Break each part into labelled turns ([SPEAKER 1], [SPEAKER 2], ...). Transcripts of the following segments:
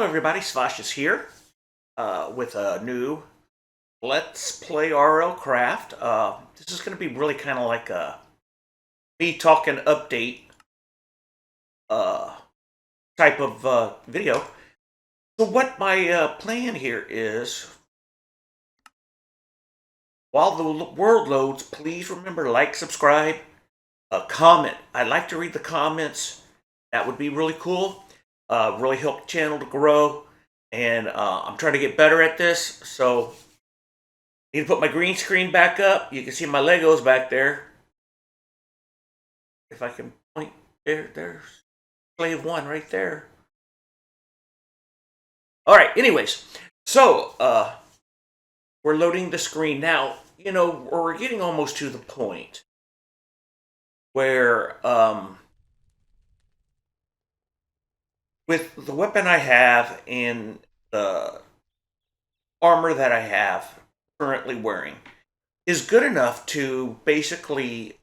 [SPEAKER 1] Hello everybody, Svaash is here with a new Let's Play RLCraft. This is going to be really kind of like a me talking update uh, type of video. So what my plan here is, while the world loads, please remember to like, subscribe, comment. I'd like to read the comments. That would be really cool. Really help the channel to grow. And I'm trying to get better at this, so I need to put my green screen back up. You can see my Legos back there. If I can point, there's slave one right there. All right, anyways, so we're loading the screen now. You know, we're getting almost to the point where with the weapon I have and the armor that I have currently wearing is good enough to basically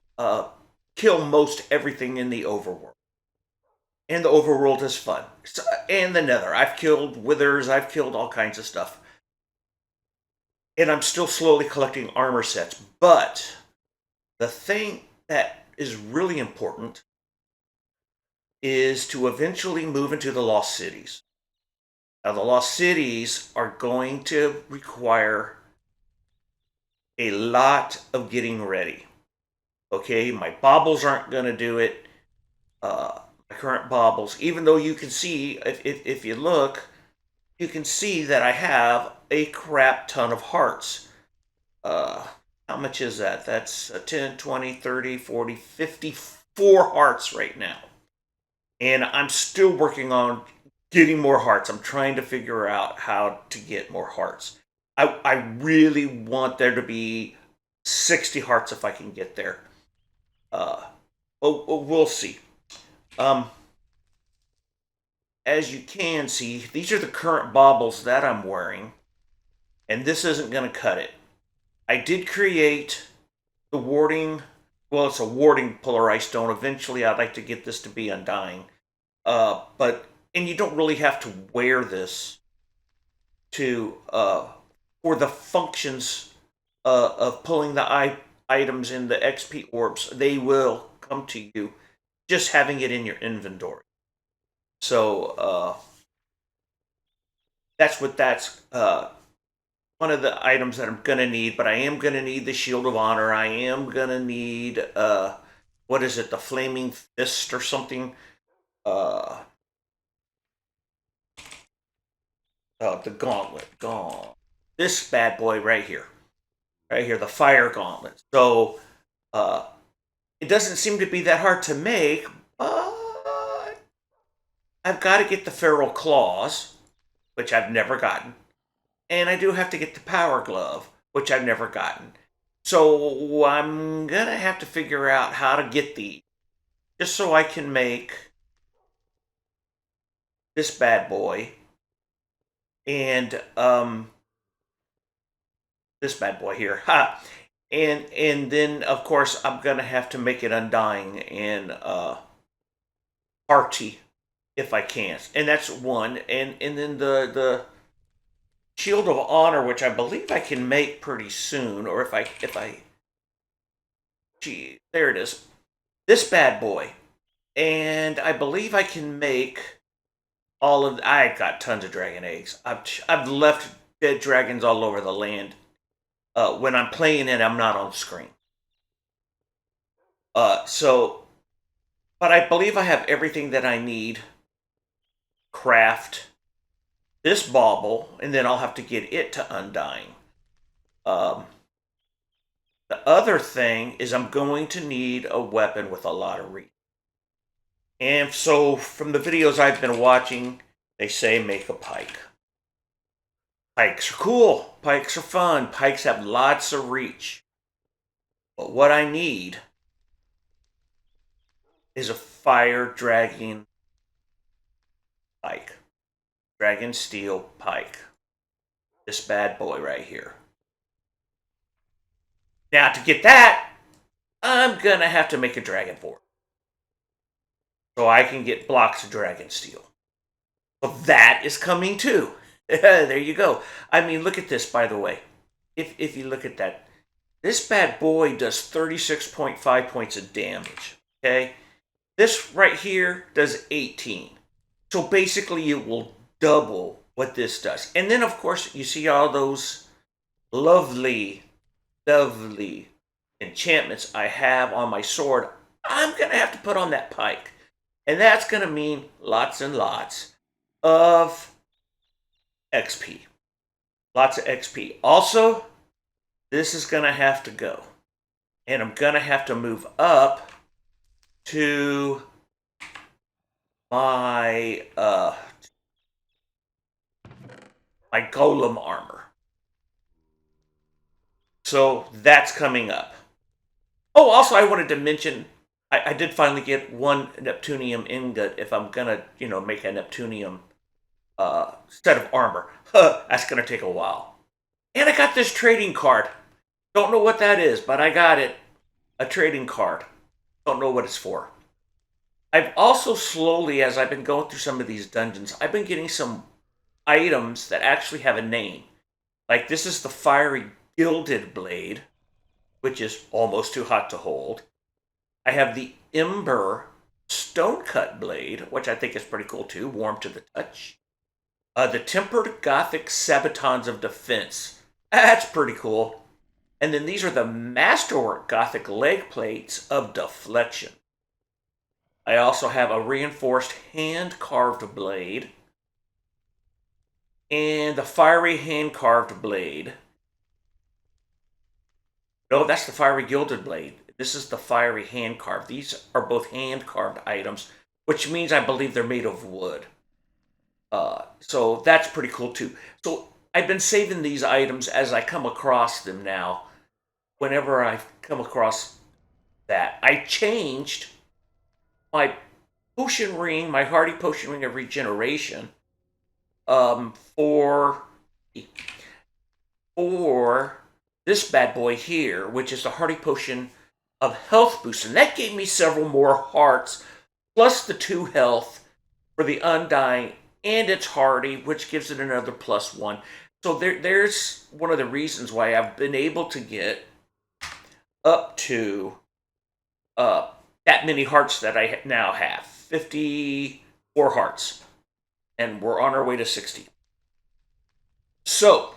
[SPEAKER 1] kill most everything in the overworld. And the overworld is fun. And the nether. I've killed withers, I've killed all kinds of stuff. And I'm still slowly collecting armor sets. But the thing that is really important is to eventually move into the Lost Cities. Now, the Lost Cities are going to require a lot of getting ready. Okay, my baubles aren't going to do it. My current baubles, even though you can see, if you look, you can see that I have a crap ton of hearts. How much is that? That's 10, 20, 30, 40, 54 hearts right now. And I'm still working on getting more hearts. I'm trying to figure out how to get more hearts. I really want there to be 60 hearts if I can get there. We'll see. As you can see, these are the current baubles that I'm wearing. And this isn't going to cut it. I did create the warding. Well, it's a warding polarized stone. Eventually, I'd like to get this to be undying. And you don't really have to wear this to for the functions of pulling the items in the XP orbs. They will come to you just having it in your inventory. So that's one of the items that I'm gonna need. But I am gonna need the Shield of Honor. I am gonna need what is it? The Flaming Fist or something. The gauntlet. This bad boy right here. Right here, the fire gauntlet. So, it doesn't seem to be that hard to make, but I've got to get the feral claws, which I've never gotten. And I do have to get the power glove, which I've never gotten. So, I'm going to have to figure out how to get these, just so I can make this bad boy. And this bad boy here, ha! And then of course I'm gonna have to make it undying and hearty if I can, and that's one. And then the Shield of Honor, which I believe I can make pretty soon, or if I gee, there it is, this bad boy, and I believe I can make all of. I got tons of dragon eggs. I've left dead dragons all over the land. When I'm playing it, I'm not on screen. But I believe I have everything that I need. Craft this bauble, and then I'll have to get it to undying. The other thing is I'm going to need a weapon with a lot of reach. And so, from the videos I've been watching, they say make a pike. Pikes are cool. Pikes are fun. Pikes have lots of reach. But what I need is a fire dragon pike. Dragon steel pike. This bad boy right here. Now, to get that, I'm going to have to make a dragonforge, so I can get blocks of dragon steel. So that is coming too. There you go. I mean, look at this, by the way. If you look at that, this bad boy does 36.5 points of damage. Okay? This right here does 18. So basically it will double what this does. And then, of course, you see all those lovely, lovely enchantments I have on my sword. I'm going to have to put on that pike. And that's going to mean lots and lots of XP. Lots of XP. Also, this is going to have to go. And I'm going to have to move up to my my golem armor. So that's coming up. Oh, also I wanted to mention I did finally get one Neptunium ingot if I'm gonna, make a Neptunium set of armor. That's gonna take a while. And I got this trading card. Don't know what that is, but I got it. A trading card. Don't know what it's for. I've also slowly, as I've been going through some of these dungeons, I've been getting some items that actually have a name. Like this is the Fiery Gilded Blade, which is almost too hot to hold. I have the Ember Stone Cut Blade, which I think is pretty cool too, warm to the touch. The Tempered Gothic Sabatons of Defense. That's pretty cool. And then these are the Masterwork Gothic Leg Plates of Deflection. I also have a Reinforced Hand-Carved Blade. And the Fiery Hand-Carved Blade. No, that's the Fiery Gilded Blade. This is the Fiery Hand-Carved. These are both hand-carved items, which means I believe they're made of wood. So that's pretty cool too. So I've been saving these items as I come across them now. Whenever I come across that. I changed my potion ring, my Hardy Potion Ring of Regeneration, for this bad boy here, which is the Hardy Potion of Health Boost. And that gave me several more hearts, plus the 2 health for the Undying, and it's Hardy, which gives it another +1. So there's one of the reasons why I've been able to get up to that many hearts that I now have. 54 hearts. And we're on our way to 60. So,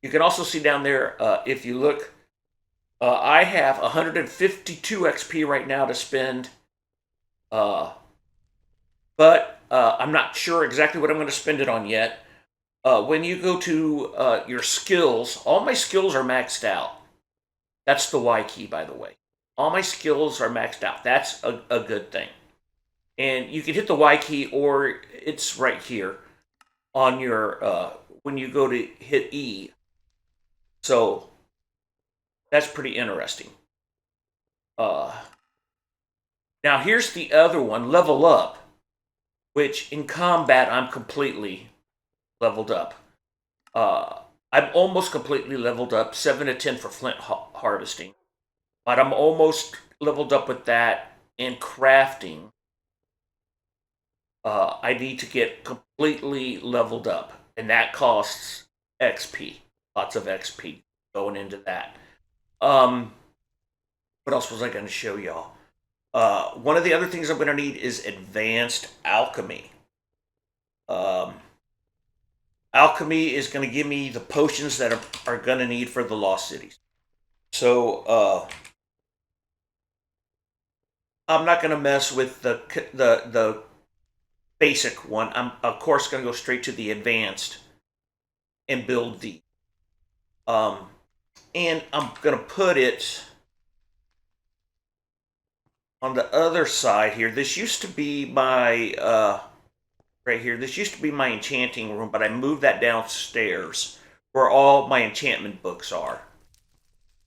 [SPEAKER 1] you can also see down there, if you look, I have 152 XP right now to spend. But I'm not sure exactly what I'm going to spend it on yet. When you go to your skills, all my skills are maxed out. That's the Y key, by the way. All my skills are maxed out. That's a good thing. And you can hit the Y key, or it's right here on your, when you go to hit E. So, that's pretty interesting. Now, here's the other one, Level Up, which in combat, I'm completely leveled up. I'm almost completely leveled up, 7 to 10 for flint harvesting. But I'm almost leveled up with that in crafting. I need to get completely leveled up, and that costs XP. Lots of XP going into that. What else was I going to show y'all? One of the other things I'm going to need is Advanced Alchemy. Alchemy is going to give me the potions that are going to need for the Lost Cities. So, I'm not going to mess with the basic one. I'm, of course, going to go straight to the advanced and build the. And I'm going to put it on the other side here. This used to be my, right here, this used to be my enchanting room, but I moved that downstairs where all my enchantment books are.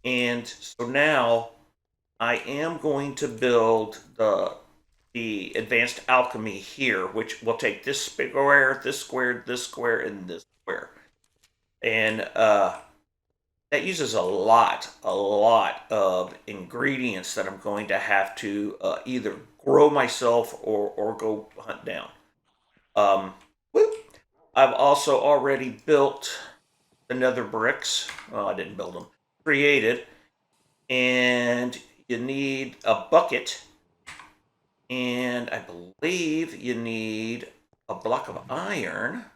[SPEAKER 1] And so now I am going to build the Advanced Alchemy here, which will take this square, this square, this square, and this square. And that uses a lot of ingredients that I'm going to have to either grow myself or go hunt down. I've also already built the nether bricks. Well, I didn't build them. Created. And you need a bucket. And I believe you need a block of iron.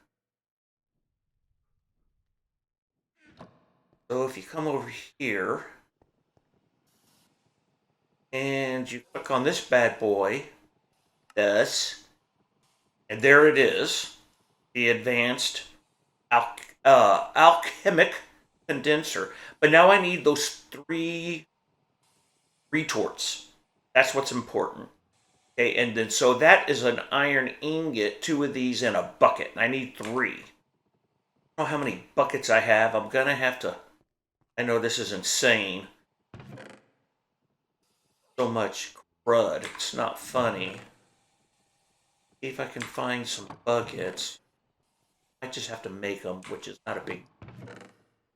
[SPEAKER 1] So if you come over here and you click on this bad boy, this, and there it is, the Advanced Alchemic Condenser. But now I need those 3 retorts. That's what's important. Okay, and then so that is an iron ingot, 2 of these in a bucket. I need 3. I don't know how many buckets I have. I'm gonna have to. I know this is insane. So much crud. It's not funny. See if I can find some buckets. I just have to make them, which is not a big.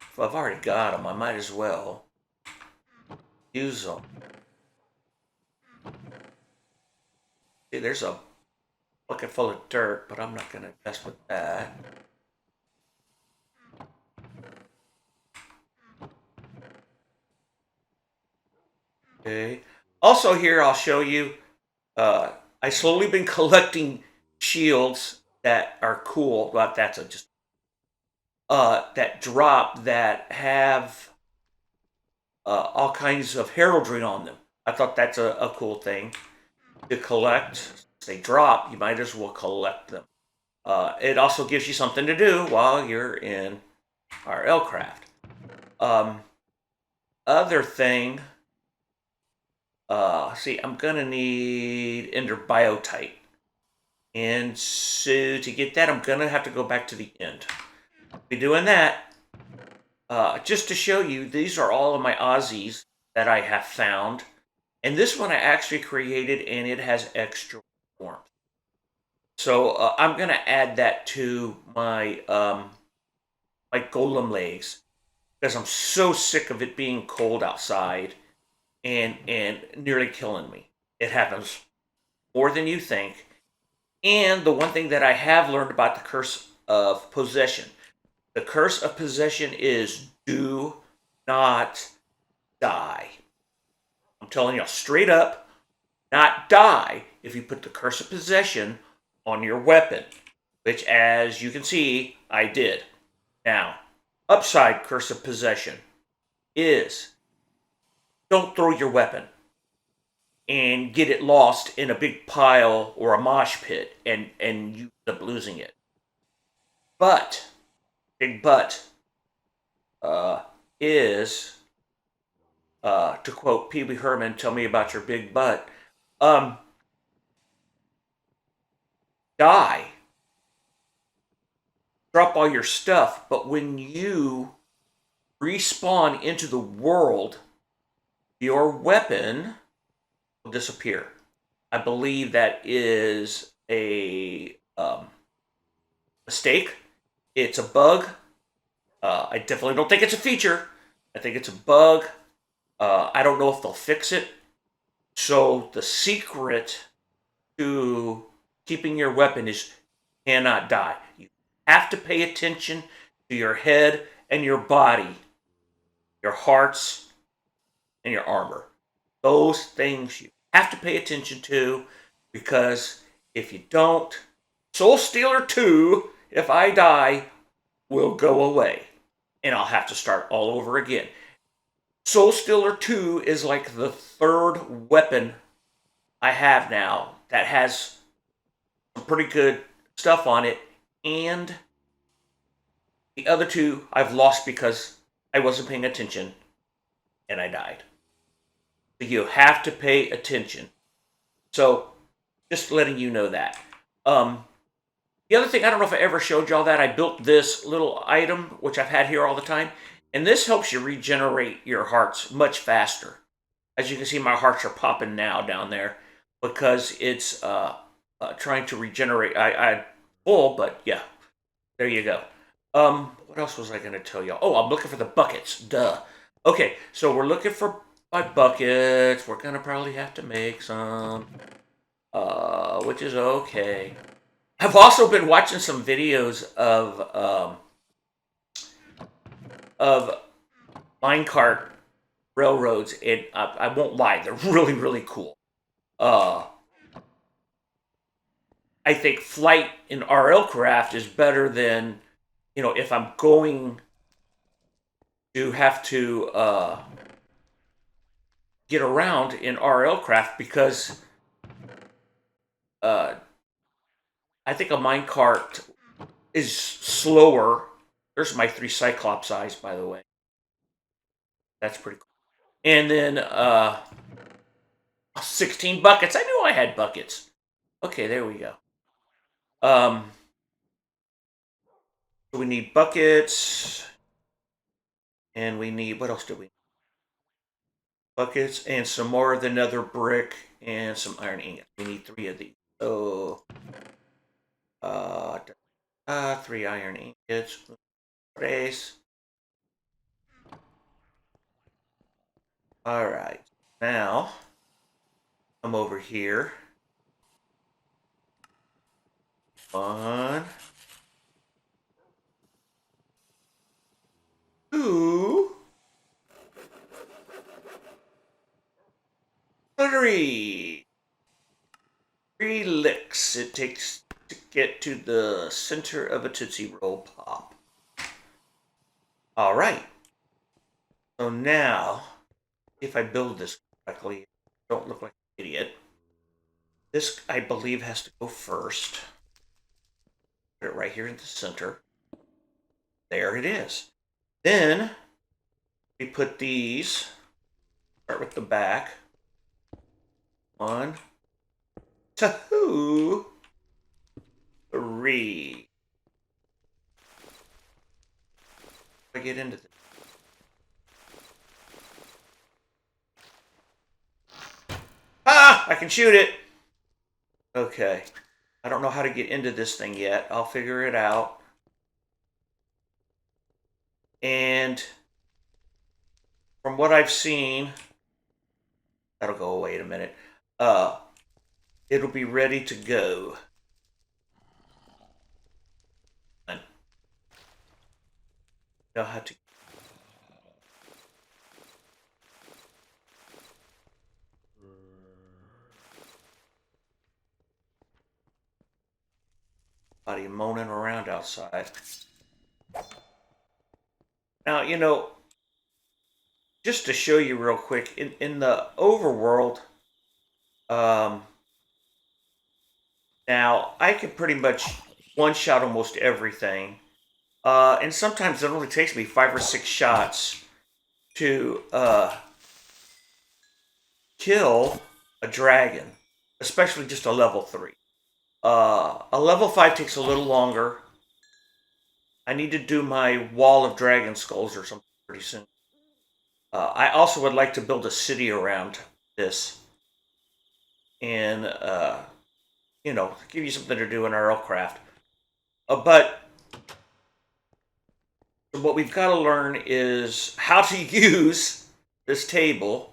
[SPEAKER 1] If I've already got them, I might as well use them. See, there's a bucket full of dirt, but I'm not going to mess with that. Okay. Also here, I'll show you, I slowly been collecting shields that are cool. Well, that's a just, that drop that have all kinds of heraldry on them. I thought that's a cool thing to collect. Since they drop, you might as well collect them. It also gives you something to do while you're in RLCraft. Other thing, see, I'm gonna need ender biotite. And so to get that, I'm gonna have to go back to the end. I'll be doing that. Just to show you, these are all of my Aussies that I have found. And this one I actually created, and it has extra warmth. So I'm going to add that to my my golem legs, because I'm so sick of it being cold outside and nearly killing me. It happens more than you think. And the one thing that I have learned about the curse of possession. The curse of possession is do not die. I'm telling you straight up, not die if you put the curse of possession on your weapon, which, as you can see, I did. Now, upside curse of possession is don't throw your weapon and get it lost in a big pile or a mosh pit and you end up losing it. But, big but, is, to quote Pee Wee Herman, tell me about your big butt, die. Drop all your stuff, but when you respawn into the world, your weapon will disappear. I believe that is a mistake. It's a bug. I definitely don't think it's a feature. I think it's a bug. I don't know if they'll fix it. So the secret to keeping your weapon is cannot die. You have to pay attention to your head and your body, your hearts and your armor. Those things you have to pay attention to, because if you don't, Soul Stealer 2, if I die, will go away. And I'll have to start all over again. Soul Stealer 2 is like the 3rd weapon I have now that has some pretty good stuff on it, and the other 2 I've lost because I wasn't paying attention and I died. So you have to pay attention. So just letting you know that. The other thing, I don't know if I ever showed y'all that, I built this little item, which I've had here all the time, and this helps you regenerate your hearts much faster. As you can see, my hearts are popping now down there because it's trying to regenerate. I full, but yeah, there you go. What else was I going to tell y'all? Oh, I'm looking for the buckets. Duh. Okay, so we're looking for my buckets. We're going to probably have to make some, which is okay. I've also been watching some videos of minecart railroads, and I won't lie, they're really, really cool. Uh, I think flight in RLCraft is better than, if I'm going to have to get around in RLCraft, because uh, I think a minecart is slower. There's my 3 Cyclops eyes, by the way. That's pretty cool. And then 16 buckets. I knew I had buckets. Okay, there we go. So we need buckets. And we need, what else do we need? Buckets and some more of the nether brick and some iron ingots. We need 3 of these. So, 3 iron ingots. Tres. All right. Now, come over here. 1, 2, 3. 3 licks it takes to get to the center of a Tootsie Roll Pop. All right. So now, if I build this correctly, don't look like an idiot. This, I believe, has to go first. Put it right here in the center. There it is. Then we put these. Start with the back. 1, 2, 3. I get into this. Ah! I can shoot it! Okay. I don't know how to get into this thing yet. I'll figure it out. And from what I've seen, that'll go away in a minute. It'll be ready to go. Know how to. Body moaning around outside. Now, just to show you real quick, in the overworld, now I can pretty much one-shot almost everything. And sometimes it only takes me 5 or 6 shots to kill a dragon, especially just a level 3. A level 5 takes a little longer. I need to do my wall of dragon skulls or something pretty soon. I also would like to build a city around this. And, give you something to do in RLCraft. But what we've got to learn is how to use this table.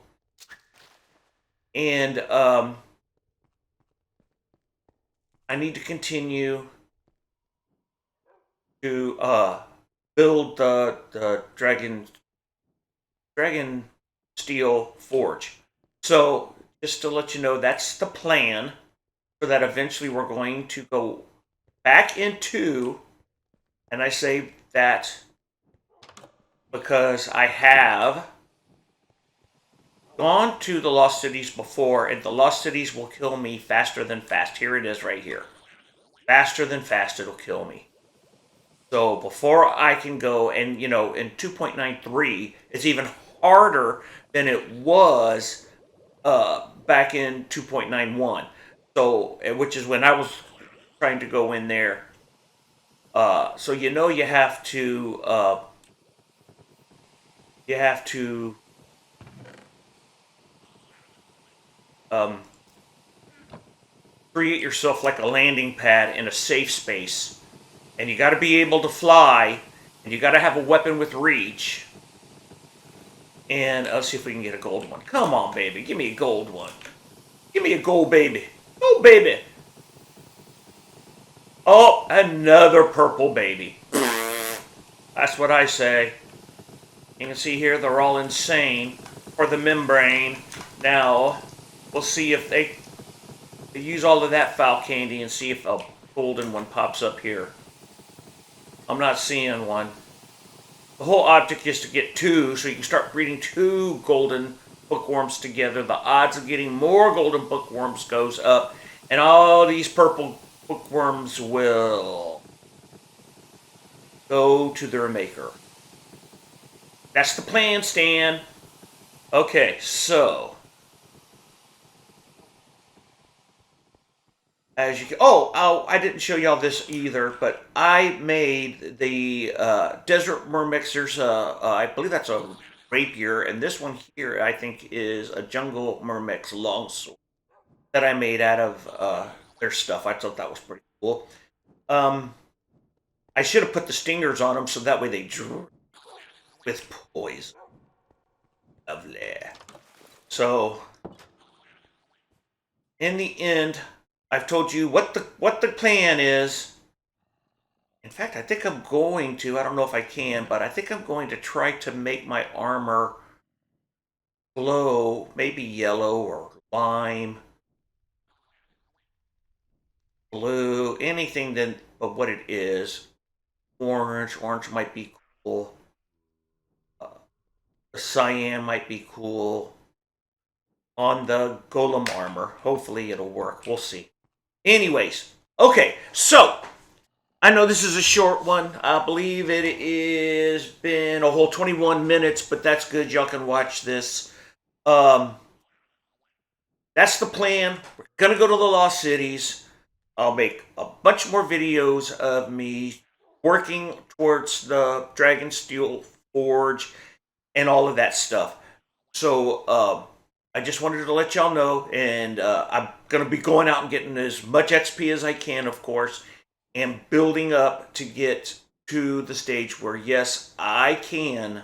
[SPEAKER 1] And I need to continue to build the dragon steel forge. So just to let you know, that's the plan. So that eventually we're going to go back into, and I say that because I have gone to the Lost Cities before, and the Lost Cities will kill me faster than fast. Here it is right here. Faster than fast, it'll kill me. So before I can go, and in 2.93, it's even harder than it was back in 2.91. So, which is when I was trying to go in there. So you have to create yourself like a landing pad in a safe space, and you got to be able to fly, and you got to have a weapon with reach. And let's see if we can get a gold one. Come on, baby, give me a gold one. Give me a gold baby. Gold baby. Oh, another purple baby. That's what I say. You can see here they're all insane for the membrane. Now, we'll see if they use all of that foul candy and see if a golden one pops up here. I'm not seeing one. The whole object is to get two, so you can start breeding two golden bookworms together. The odds of getting more golden bookworms goes up, and all these purple bookworms will go to their maker. That's the plan, Stan. Okay, so as you can, I didn't show y'all this either, but I made the desert myrmixers. I believe that's a rapier, and this one here I think is a jungle myrmix longsword that I made out of their stuff. I thought that was pretty cool. I should have put the stingers on them so that way they drew with poison. Lovely. So in the end, I've told you what the plan is. In fact, I think I'm going to, I don't know if I can, but I think I'm going to try to make my armor glow, maybe yellow or lime, blue, anything then of what it is. Orange might be cool. Cyan might be cool. On the golem armor. Hopefully it'll work. We'll see. Anyways, okay, so I know this is a short one. I believe it has been a whole 21 minutes, but that's good. Y'all can watch this. That's the plan. We're going to go to the Lost Cities. I'll make a bunch more videos of me working towards the Dragon Steel Forge and all of that stuff. So, I just wanted to let y'all know, and I'm going to be going out and getting as much XP as I can, of course, and building up to get to the stage where, yes, I can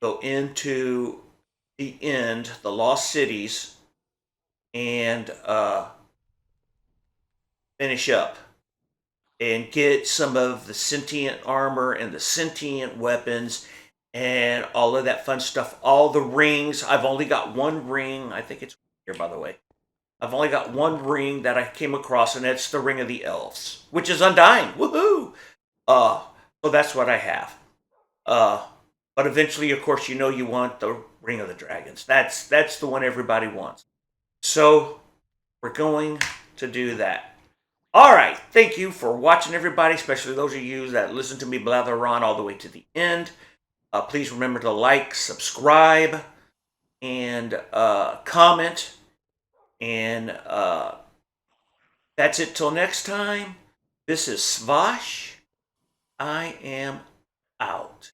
[SPEAKER 1] go into the end, the Lost Cities, and finish up and get some of the sentient armor and the sentient weapons and all of that fun stuff. All the rings. I've only got one ring. I think it's here, by the way. I've only got one ring that I came across, and it's the Ring of the Elves, which is undying. Woohoo! So that's what I have. But eventually, of course, you know you want the Ring of the Dragons. That's the one everybody wants. So we're going to do that. All right. Thank you for watching, everybody, especially those of you that listen to me blather on all the way to the end. Please remember to like, subscribe, and comment. And that's it till next time. This is Svaash. I am out.